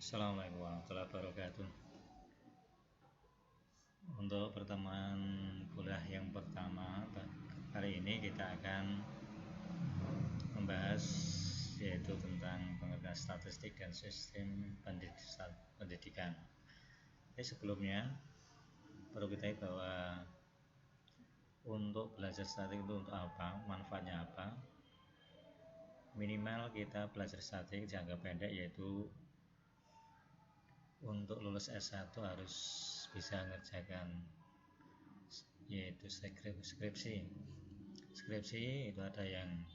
Assalamualaikum warahmatullahi wabarakatuh. Untuk pertemuan kuliah yang pertama hari ini kita akan membahas yaitu tentang pengertian statistik dan sistem pendidikan. Jadi sebelumnya perlu kita tahu bahwa untuk belajar statistik itu untuk apa, manfaatnya apa. Minimal kita belajar statistik jangka pendek yaitu untuk lulus S1 harus bisa mengerjakan yaitu skripsi. Skripsi itu ada yang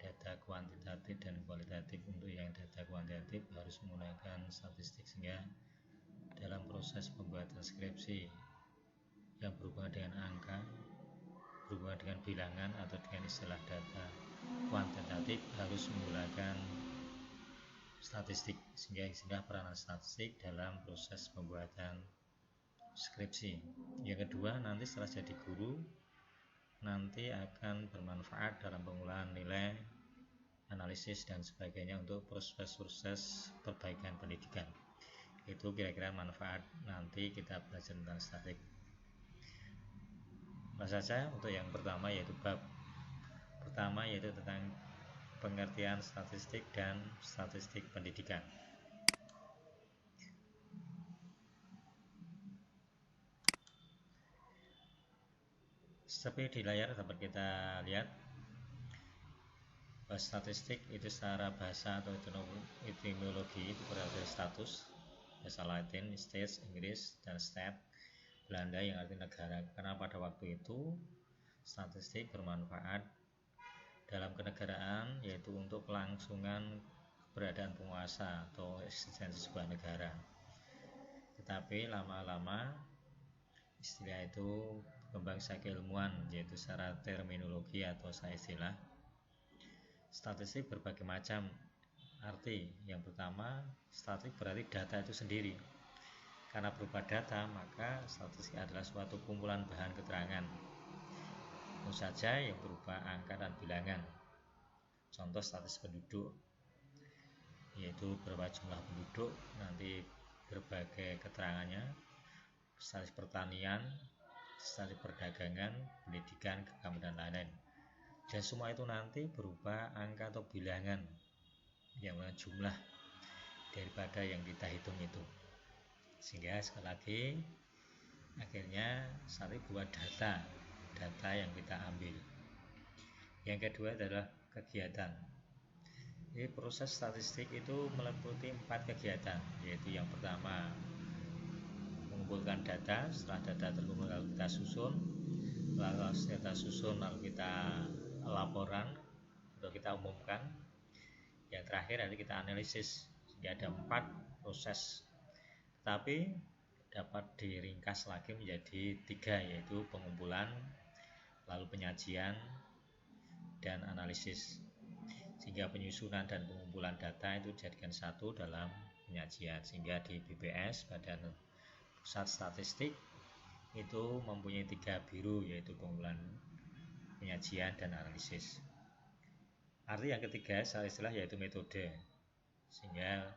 data kuantitatif dan kualitatif. Untuk yang data kuantitatif harus menggunakan statistik, sehingga dalam proses pembuatan skripsi yang berhubungan dengan angka, berhubungan dengan bilangan atau dengan istilah data kuantitatif harus menggunakan statistik, sehingga peranan statistik dalam proses pembuatan skripsi. Yang kedua, nanti setelah jadi guru nanti akan bermanfaat dalam pengolahan nilai, analisis dan sebagainya untuk proses-proses perbaikan pendidikan. Itu kira-kira manfaat nanti kita belajar tentang statistik. Langsung saja untuk yang pertama, yaitu bab pertama yaitu tentang pengertian statistik dan statistik pendidikan. Seperti di layar dapat kita lihat, statistik itu secara bahasa atau etimologi itu berarti status, bahasa Latin, state, Inggris, dan stat, Belanda yang arti negara. Karena pada waktu itu statistik bermanfaat dalam kenegaraan, yaitu untuk kelangsungan keberadaan penguasa atau eksistensi sebuah negara. Tetapi lama-lama istilah itu berkembang sebagai ilmuwan, yaitu secara terminologi atau secara istilah. Statistik berbagai macam arti. Yang pertama, statistik berarti data itu sendiri. Karena berupa data, maka statistik adalah suatu kumpulan bahan keterangan, tentu saja yang berupa angka dan bilangan. Contoh statistik penduduk, yaitu berapa jumlah penduduk, nanti berbagai keterangannya, statistik pertanian, statistik perdagangan, pendidikan, keagamaan, dan lain-lain. Dan semua itu nanti berupa angka atau bilangan yang mana jumlah daripada yang kita hitung itu. Sehingga sekali lagi akhirnya statistik buat data yang kita ambil. Yang kedua adalah kegiatan. Jadi proses statistik itu meliputi 4 kegiatan, yaitu yang pertama mengumpulkan data. Setelah data terkumpul lalu kita susun, lalu data susun lalu kita laporan atau kita umumkan. Yang terakhir nanti kita analisis. Jadi ada 4 proses, tetapi dapat diringkas lagi menjadi 3, yaitu pengumpulan, lalu penyajian, dan analisis. Sehingga penyusunan dan pengumpulan data itu dijadikan satu dalam penyajian. Sehingga di BPS, Badan Pusat Statistik, itu mempunyai 3 biru, yaitu pengumpulan, penyajian, dan analisis. Arti yang ketiga secara istilah yaitu metode. Sehingga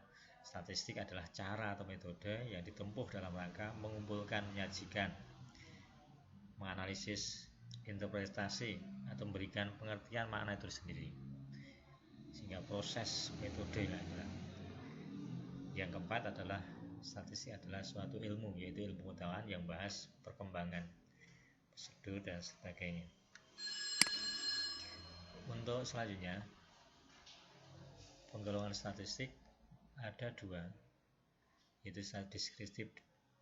statistik adalah cara atau metode yang ditempuh dalam rangka mengumpulkan, menyajikan, menganalisis, interpretasi, atau memberikan pengertian makna itu sendiri. Sehingga proses metode lah. Yang keempat adalah statistik adalah suatu ilmu, yaitu ilmu pengetahuan yang bahas perkembangan, prosedur, dan sebagainya. Untuk selanjutnya, penggolongan statistik ada 2, yaitu deskriptif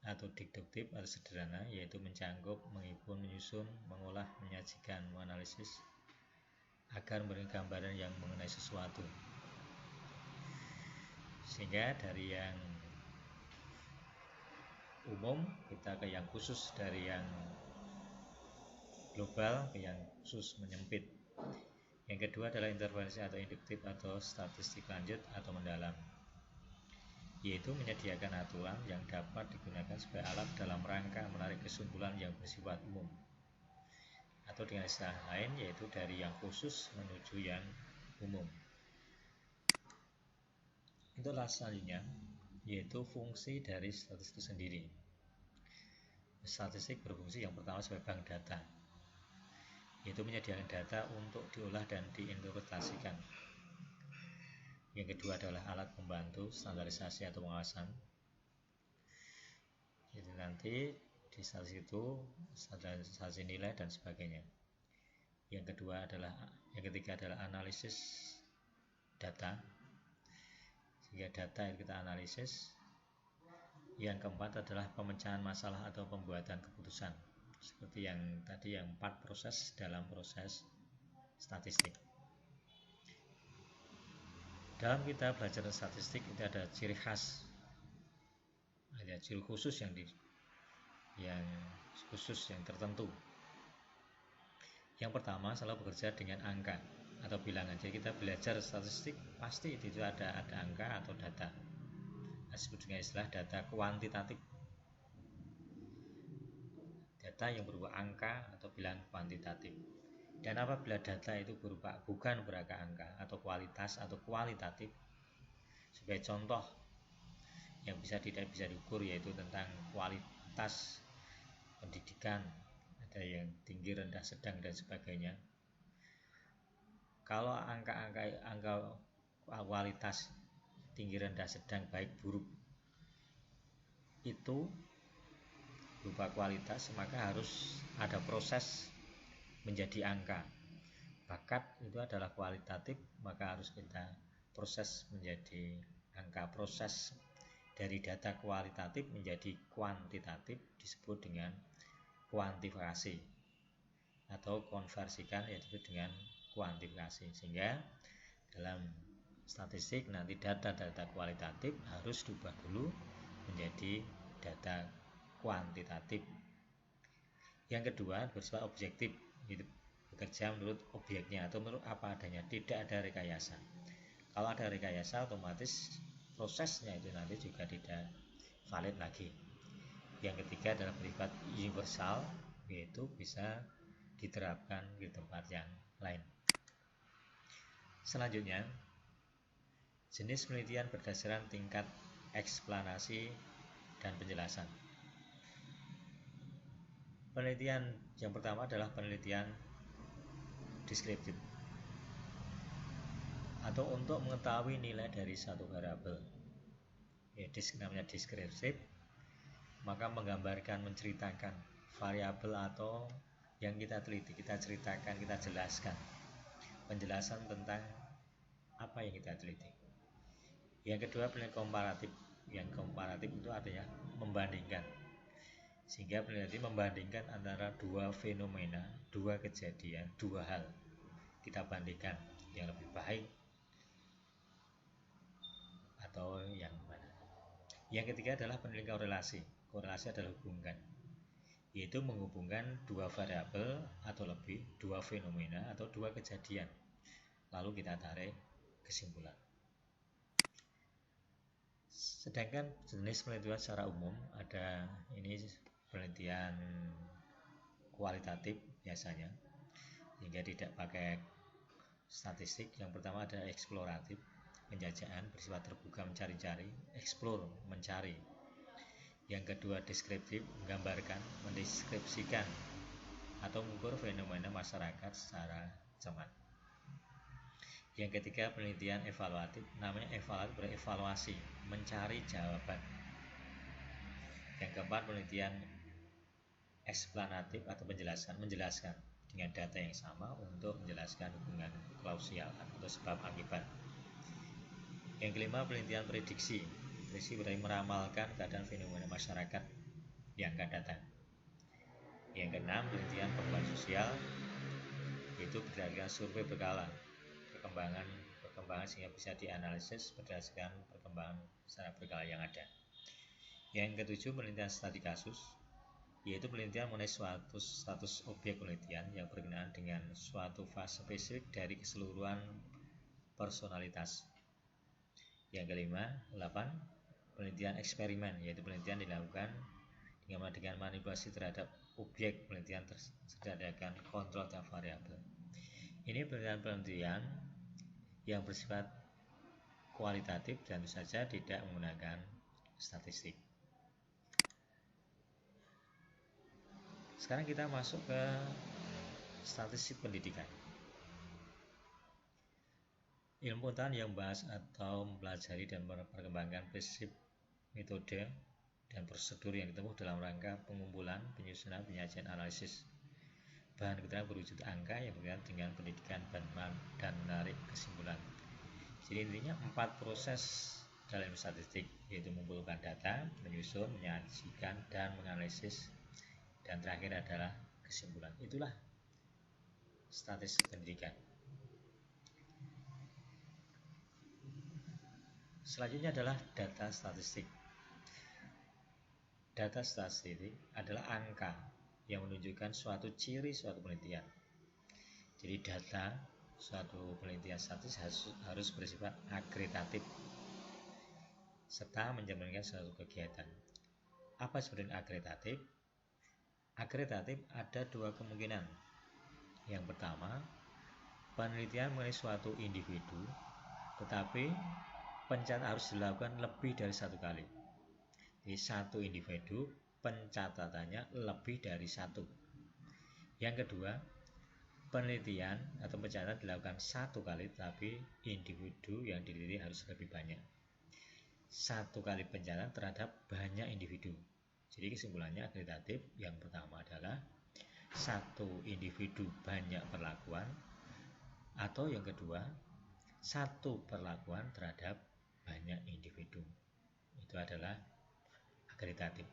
atau deduktif atau sederhana, yaitu mencangkup, menghimpun, menyusun, mengolah, menyajikan, menganalisis agar memberikan gambaran yang mengenai sesuatu. Sehingga dari yang umum kita ke yang khusus, dari yang global ke yang khusus menyempit. Yang kedua adalah intervensi atau induktif atau statistik lanjut atau mendalam, yaitu menyediakan aturan yang dapat digunakan sebagai alat dalam rangka menarik kesimpulan yang bersifat umum, atau dengan istilah lain yaitu dari yang khusus menuju yang umum. Itulah selanjutnya yaitu fungsi dari statistik itu sendiri. Statistik berfungsi yang pertama sebagai bank data, yaitu menyediakan data untuk diolah dan diinterpretasikan. Yang kedua adalah alat pembantu standarisasi atau pengawasan. Jadi nanti di statistik itu standarisasi nilai dan sebagainya. Yang ketiga adalah analisis data, sehingga data yang kita analisis. Yang keempat adalah pemecahan masalah atau pembuatan keputusan, seperti yang tadi, yang 4 proses dalam proses statistik. Dalam kita belajar statistik itu ada ciri khas, ada ciri khusus yang tertentu. Yang pertama, selalu bekerja dengan angka atau bilangan. Jadi kita belajar statistik pasti itu ada angka atau data. Disebut dengan istilah data kuantitatif. Data yang berupa angka atau bilangan kuantitatif. Dan apabila data itu bukan berupa angka atau kualitas atau kualitatif, sebagai contoh yang tidak bisa diukur yaitu tentang kualitas pendidikan, ada yang tinggi, rendah, sedang dan sebagainya. Kalau angka kualitas tinggi, rendah, sedang, baik, buruk itu berupa kualitas, maka harus ada proses menjadi angka. Bakat itu adalah kualitatif, maka harus kita proses menjadi angka. Proses dari data kualitatif menjadi kuantitatif disebut dengan kuantifikasi atau konversikan, yaitu dengan kuantifikasi. Sehingga dalam statistik nanti data-data kualitatif harus diubah dulu menjadi data kuantitatif. Yang kedua bersifat objektif, yaitu bekerja menurut objeknya atau menurut apa adanya, tidak ada rekayasa. Kalau ada rekayasa otomatis prosesnya itu nanti juga tidak valid lagi. Yang ketiga adalah bersifat universal, yaitu bisa diterapkan di tempat yang lain. Selanjutnya, jenis penelitian berdasarkan tingkat eksplanasi dan penjelasan. Penelitian yang pertama adalah penelitian deskriptif, atau untuk mengetahui nilai dari satu variabel. Namanya deskriptif, maka menggambarkan, menceritakan variabel atau yang kita teliti, kita ceritakan, kita jelaskan, penjelasan tentang apa yang kita teliti. Yang kedua penelitian komparatif. Yang komparatif itu artinya membandingkan, sehingga peneliti membandingkan antara dua fenomena, dua kejadian, dua hal, kita bandingkan yang lebih baik atau yang mana. Yang ketiga adalah penelitian korelasi. Korelasi adalah hubungan, yaitu menghubungkan dua variabel atau lebih, dua fenomena atau dua kejadian, lalu kita tarik kesimpulan. Sedangkan jenis penelitian secara umum ada ini penelitian kualitatif biasanya, hingga tidak pakai statistik. Yang pertama ada eksploratif, penjajahan, bersifat terbuka, mencari-cari, explore, mencari. Yang kedua deskriptif, menggambarkan, mendeskripsikan atau mengukur fenomena masyarakat secara cermat. Yang ketiga penelitian evaluatif, namanya evaluatif berevaluasi, mencari jawaban. Yang keempat penelitian eksplanatif atau menjelaskan dengan data yang sama untuk menjelaskan hubungan klausial atau sebab akibat. Yang kelima penelitian prediksi berarti meramalkan keadaan fenomena masyarakat yang akan datang. Yang keenam penelitian perkembangan sosial, yaitu berdasarkan survei berkala perkembangan sehingga bisa dianalisis berdasarkan perkembangan secara berkala yang ada. Yang ketujuh penelitian studi kasus, yaitu penelitian mengenai suatu status objek penelitian yang berkenaan dengan suatu fase spesifik dari keseluruhan personalitas. Yang kelima, 8 penelitian eksperimen, yaitu penelitian dilakukan dengan manipulasi terhadap objek penelitian berdasarkan kontrol terhadap variabel. Ini penelitian yang bersifat kualitatif dan tentu saja tidak menggunakan statistik. Sekarang kita masuk ke statistik pendidikan. Ilmu pengetahuan yang membahas atau mempelajari dan memperkembangkan prinsip, metode, dan prosedur yang ditempuh dalam rangka pengumpulan, penyusunan, penyajian, analisis bahan keterangan berwujud angka yang berkaitan dengan pendidikan dan menarik kesimpulan. Jadi intinya 4 proses dalam statistik, yaitu mengumpulkan data, menyusun, menyajikan, dan menganalisis, dan terakhir adalah kesimpulan. Itulah statistik pendidikan. Selanjutnya adalah data statistik. Data statistik adalah angka yang menunjukkan suatu ciri suatu penelitian. Jadi data suatu penelitian statistik harus bersifat agregatif serta mencerminkan suatu kegiatan. Apa sebenarnya agregatif? Agregatif ada dua kemungkinan. Yang pertama, penelitian mengenai suatu individu, tetapi pencatatan harus dilakukan lebih dari satu kali. Jadi satu individu pencatatannya lebih dari satu. Yang kedua, penelitian atau pencatatan dilakukan satu kali, tapi individu yang diteliti harus lebih banyak. Satu kali pencatatan terhadap banyak individu. Jadi kesimpulannya agregatif yang pertama adalah satu individu banyak perlakuan, atau yang kedua satu perlakuan terhadap banyak individu. Itu adalah agregatif.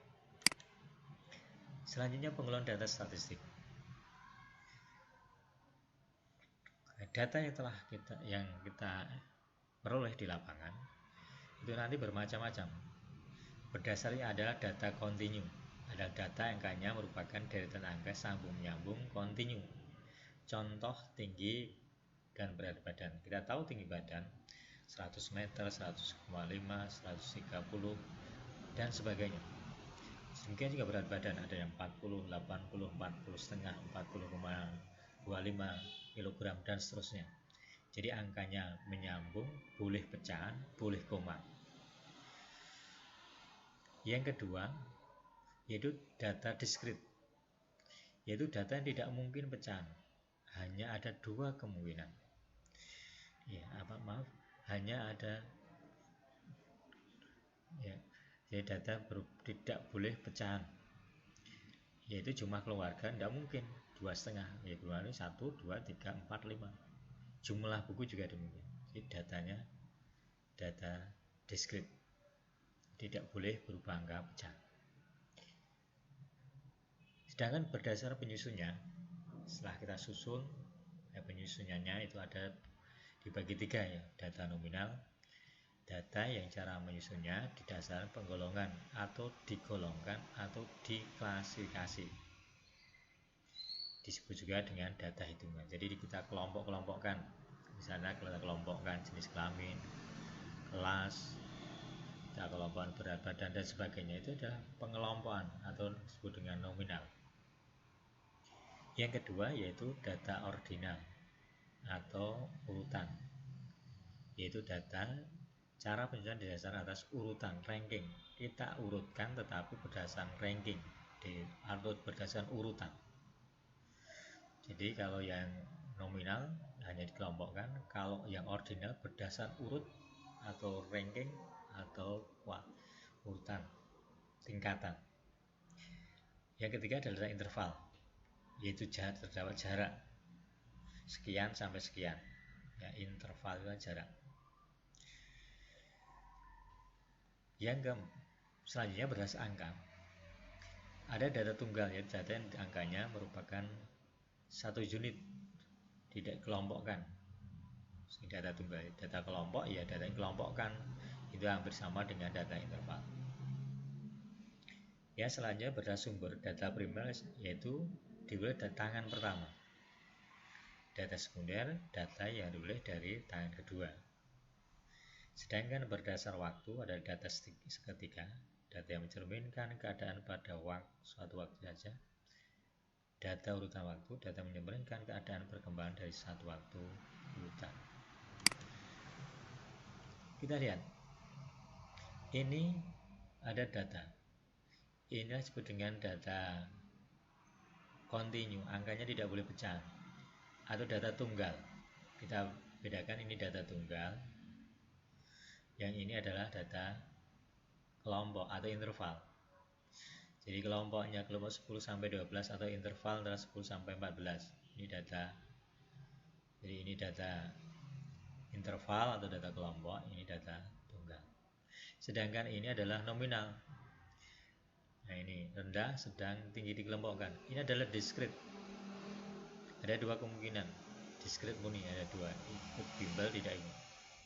Selanjutnya pengelolaan data statistik. Data yang kita peroleh di lapangan itu nanti bermacam-macam. Berdasarnya adalah data kontinu. Adalah data angkanya merupakan deretan angka sambung menyambung kontinu. Contoh tinggi dan berat badan. Kita tahu tinggi badan 100 meter, 100,5, 130 dan sebagainya. Demikian juga berat badan, ada yang 40, 80, 40 setengah, 40,25 kg dan seterusnya. Jadi angkanya menyambung, boleh pecahan, boleh koma. Yang kedua yaitu data diskrit, yaitu data yang tidak mungkin pecahan. Hanya ada dua kemungkinan. Hanya ada jadi data tidak boleh pecahan, yaitu jumlah keluarga tidak mungkin 2,5, ya keluarga 1, 2, 3, 4, 5. Jumlah buku juga demikian. Jadi datanya data diskrit, tidak boleh berubah angka pecah. Sedangkan berdasar penyusunnya, setelah kita susun, penyusunannya itu ada dibagi 3 ya, data nominal, data yang cara menyusunnya didasarkan penggolongan atau digolongkan atau diklasifikasi. Disebut juga dengan data hitungan. Jadi kita kelompok-kelompokkan. Misalnya kita kelompokkan jenis kelamin, kelas, kita kelompokkan berat badan dan sebagainya. Itu adalah pengelompokan atau disebut dengan nominal. Yang kedua yaitu data ordinal atau urutan, yaitu data cara penyusunan didasarkan atas urutan ranking. Kita urutkan tetapi berdasarkan ranking, atau berdasarkan urutan. Jadi kalau yang nominal hanya dikelompokkan, kalau yang ordinal berdasarkan urut atau ranking atau urutan tingkatan. Yang ketiga adalah interval, yaitu terdapat jarak sekian sampai sekian. Ya, interval itu jarak. Yang selanjutnya berdasarkan angka. Ada data tunggal, yaitu data yang angkanya merupakan satu unit, tidak kelompokkan. Data tunggal, data kelompok, ya data yang kelompokkan itu hampir sama dengan data interval. Ya, selanjutnya berdasarkan sumber. Data primer yaitu diperoleh dari tangan pertama. Data sekunder, data yang diperoleh dari tangan kedua. Sedangkan berdasar waktu adalah data seketika, data yang mencerminkan keadaan pada suatu waktu saja. Data urutan waktu, data mencerminkan keadaan perkembangan dari satu waktu urutan. Kita lihat, ini ada data. Ini disebut dengan data continue, angkanya tidak boleh pecah. Atau data tunggal. Kita bedakan, ini data tunggal. Yang ini adalah data kelompok atau interval. Jadi kelompoknya kelompok 10 sampai 12 atau interval antara 10 sampai 14. Ini data. Jadi ini data interval atau data kelompok, ini data tunggal. Sedangkan ini adalah nominal. Nah, ini rendah, sedang, tinggi dikelompokkan. Ini adalah discrete. Ada dua kemungkinan. Discrete murni ada dua, ikut bimbel,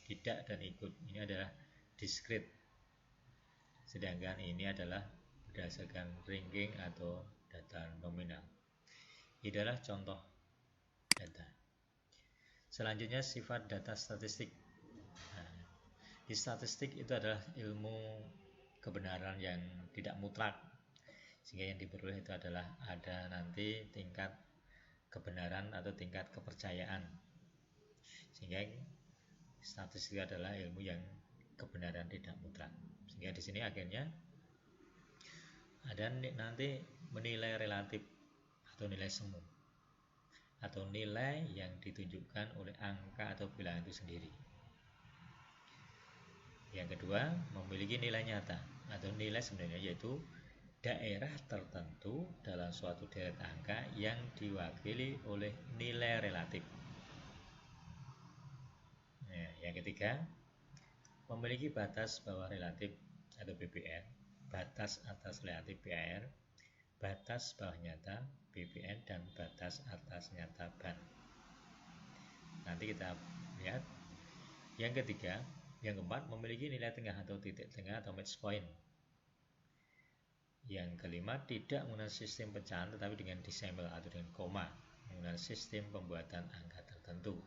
tidak dan ikut. Ini adalah discrete. Sedangkan ini adalah berdasarkan ranking atau data nominal. Ini adalah contoh data. Selanjutnya sifat data statistik. Nah, di statistik itu adalah ilmu kebenaran yang tidak mutlak, sehingga yang diperoleh itu adalah ada nanti tingkat kebenaran atau tingkat kepercayaan. Sehingga statistik adalah ilmu yang kebenaran tidak mutlak. Sehingga di sini akhirnya ada nanti menilai relatif atau nilai semu, atau nilai yang ditunjukkan oleh angka atau bilangan itu sendiri. Yang kedua, memiliki nilai nyata atau nilai sebenarnya, yaitu daerah tertentu dalam suatu deret angka yang diwakili oleh nilai relatif. Nah, yang ketiga, memiliki batas bawah relatif atau BBR, batas atas relatif BAR, batas bawah nyata BBN, dan batas atas nyata BAN. Nanti kita lihat. Yang ketiga, yang keempat, memiliki nilai tengah atau titik tengah atau match point. Yang kelima, tidak menggunakan sistem pecahan tetapi dengan decimal atau dengan koma, menggunakan sistem pembuatan angka tertentu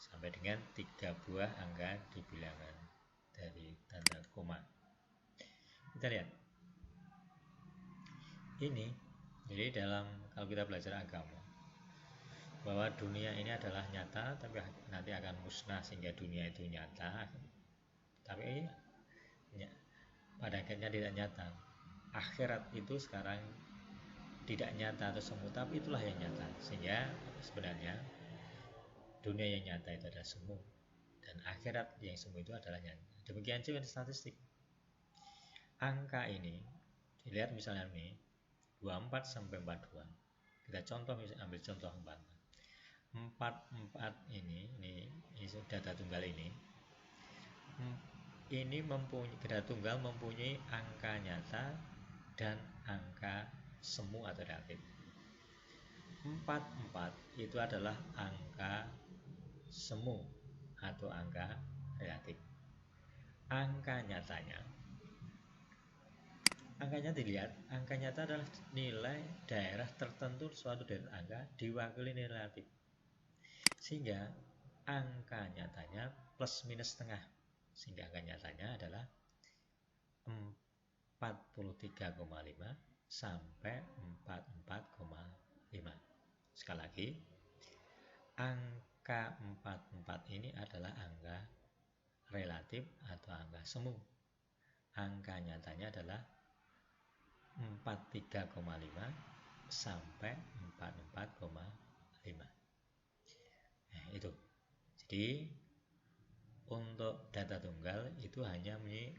sampai dengan 3 buah angka di bilangan dari tanda koma. Kita lihat ini. Jadi kalau kita belajar agama, bahwa dunia ini adalah nyata tapi nanti akan musnah, sehingga dunia itu nyata tapi pada akhirnya tidak nyata. Akhirat itu sekarang tidak nyata atau semu, tapi itulah yang nyata. Sehingga sebenarnya dunia yang nyata itu adalah semu, dan akhirat yang semu itu adalah nyata. Demikian juga statistik. Angka ini dilihat misalnya ini 24 sampai 42. Kita contoh, misalnya ambil contoh 44 ini data tunggal ini mempunyai data tunggal, mempunyai angka nyata dan angka semu atau relatif. 44 itu adalah angka semu atau angka relatif. Angka nyatanya dilihat, angka nyata adalah nilai daerah tertentu suatu daerah angka diwakili nilai relatif, sehingga angka nyatanya plus minus setengah, sehingga angka nyatanya adalah 43,5 sampai 44,5. Sekali lagi, angka 44 ini adalah angka relatif atau angka semu. Angka nyatanya adalah 43,5 sampai 44,5. Nah, itu. Jadi untuk data tunggal itu hanya mempunyai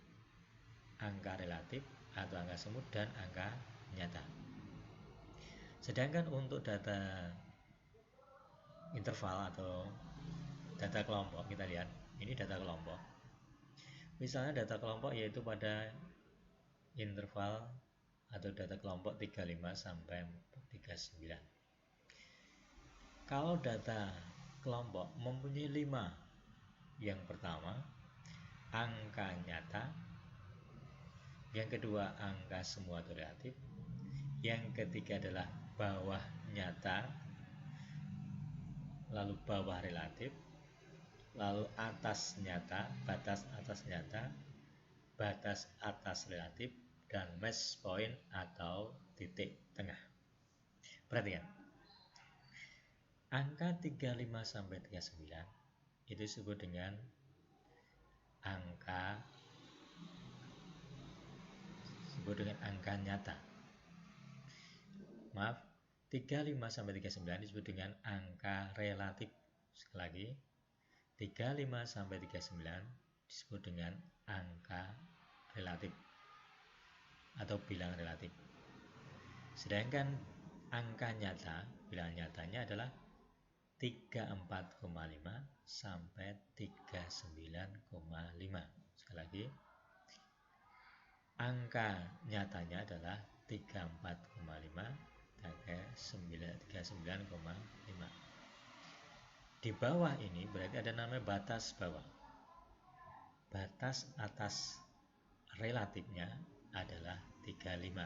angka relatif atau angka semu dan angka nyata. Sedangkan untuk data interval atau data kelompok, kita lihat ini data kelompok. Misalnya data kelompok yaitu pada interval atau data kelompok 35 sampai 39. Kalau data kelompok mempunyai 5. Yang pertama, angka nyata. Yang kedua, angka semu atau relatif. Yang ketiga adalah bawah nyata, lalu bawah relatif, lalu atas nyata, batas atas nyata, batas atas relatif, dan match point atau titik tengah. Perhatikan, angka 35 sampai 39 itu disebut dengan angka disebut dengan angka nyata. Maaf, 35 sampai 39 disebut dengan angka relatif. Sekali lagi, 35 sampai 39 disebut dengan angka relatif atau bilangan relatif. Sedangkan angka nyata, bilangan nyatanya adalah 34,5 sampai 39,5. Sekali lagi, angka nyatanya adalah 34,5 sampai 39,5. Di bawah ini berarti ada namanya batas bawah. Batas atas relatifnya adalah 35.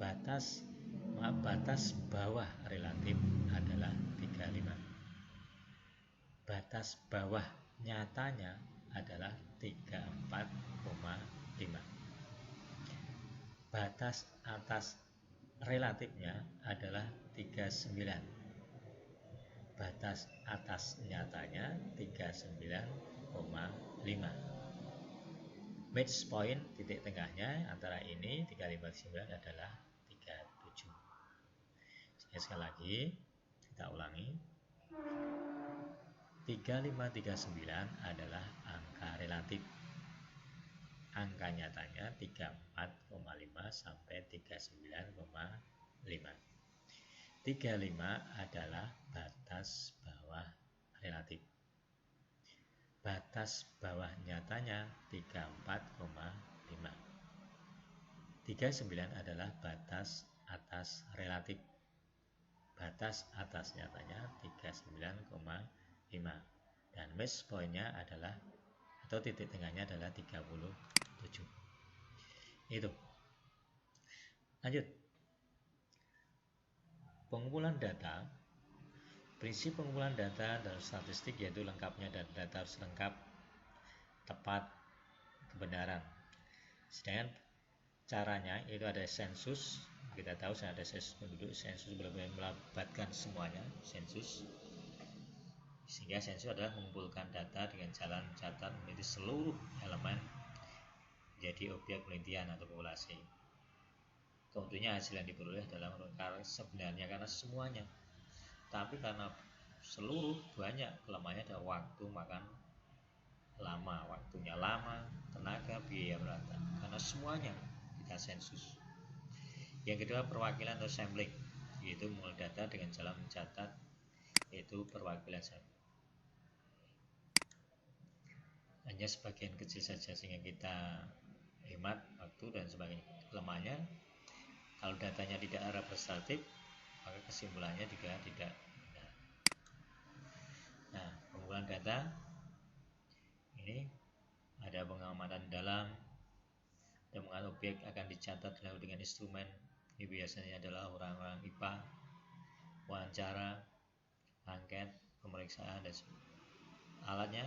Batas bawah relatif adalah 35. Batas bawah nyatanya adalah 34,5. Batas atas relatifnya adalah 39. Batas atas nyatanya 39,5. Midpoint titik tengahnya antara ini 359 adalah 37. Sekali lagi kita ulangi, 3539 adalah angka relatif. Angka nyatanya 34,5 sampai 39,5. 35 adalah batas bawah relatif. Batas bawah nyatanya 34,5. 39 adalah batas atas relatif. Batas atas nyatanya 39,5. Dan midpointnya adalah atau titik tengahnya adalah 37. Itu. Lanjut. Pengumpulan data. Prinsip pengumpulan data dalam statistik yaitu lengkapnya dan data harus lengkap, tepat, kebenaran. Sedangkan caranya itu ada sensus. Kita tahu ada sensus penduduk. Sensus benar-benar melibatkan semuanya. Sensus. Sehingga sensus adalah mengumpulkan data dengan cara mencatat menjadi seluruh elemen menjadi objek penelitian atau populasi. Tentunya hasil yang diperoleh adalah sebenarnya karena semuanya. Tapi karena seluruh banyak kelemahannya ada waktu makan lama, waktunya lama, tenaga, biaya merata. Karena semuanya kita sensus. Yang kedua perwakilan atau sampling, yaitu mengumpulkan data dengan cara mencatat, yaitu perwakilan sampling. Hanya sebagian kecil saja sehingga kita hemat waktu dan sebagainya. Kelemahannya kalau datanya tidak representatif, maka kesimpulannya juga tidak benar. Nah, pengumpulan data ini ada pengamatan dalam dan mengenai objek akan dicatat dengan instrumen. Ini biasanya adalah orang-orang IPA, wawancara, angket, pemeriksaan, dan alatnya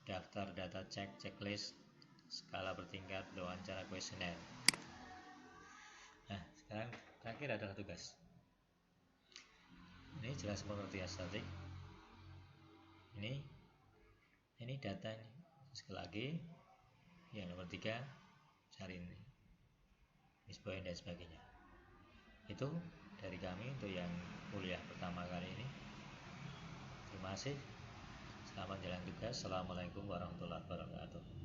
daftar data cek, checklist, skala bertingkat, wawancara, kuesioner. Nah, sekarang terakhir adalah tugas. Ini jelas pengertian statistik. Ini data ini. Sekali lagi, yang nomor 3 cari ini, midpoint dan sebagainya. Itu dari kami untuk yang kuliah pertama kali ini. Terima kasih. Selamat jalan tugas. Assalamualaikum warahmatullahi wabarakatuh.